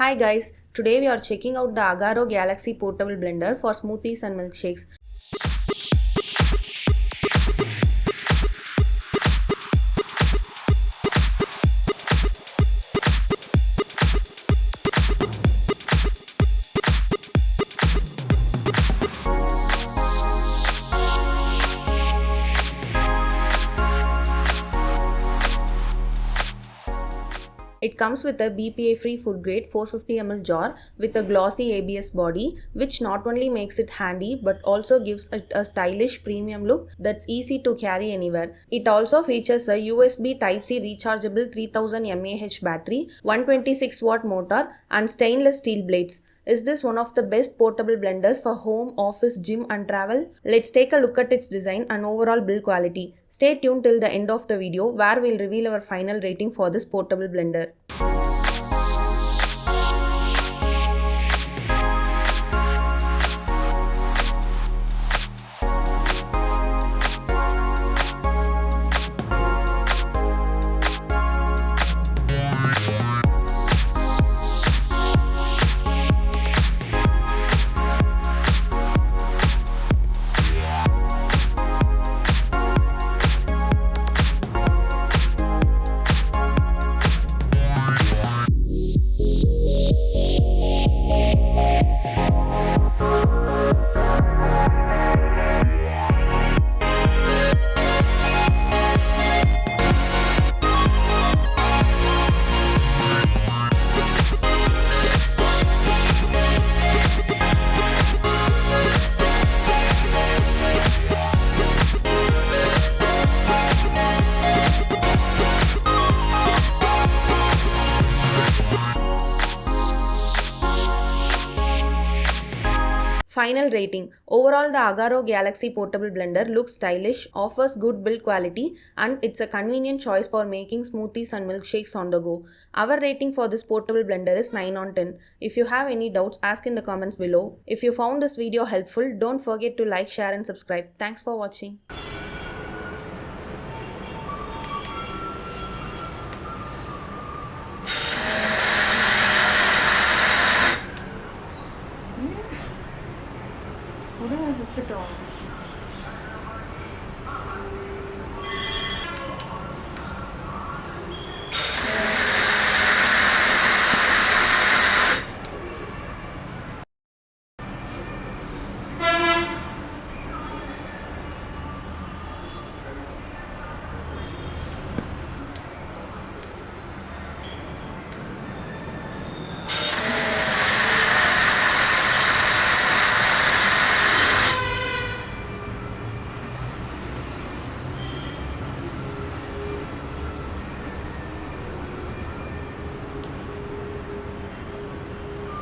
Hi guys, today we are checking out the AGARO Galaxy Portable Blender for smoothies and milkshakes. It comes with a BPA-free food grade 450 ml jar with a glossy ABS body, which not only makes it handy but also gives it a stylish premium look that's easy to carry anywhere. It also features a USB Type-C rechargeable 3000 mAh battery, 126 watt motor and stainless steel blades. Is this one of the best portable blenders for home, office, gym and travel? Let's take a look at its design and overall build quality. Stay tuned till the end of the video where we'll reveal our final rating for this portable blender. Final rating. Overall, the AGARO Galaxy Portable Blender looks stylish, offers good build quality, and it's a convenient choice for making smoothies and milkshakes on the go. Our rating for this portable blender is 9 on 10. If you have any doubts, ask in the comments below. If you found this video helpful, don't forget to like, share and subscribe. Thanks for watching.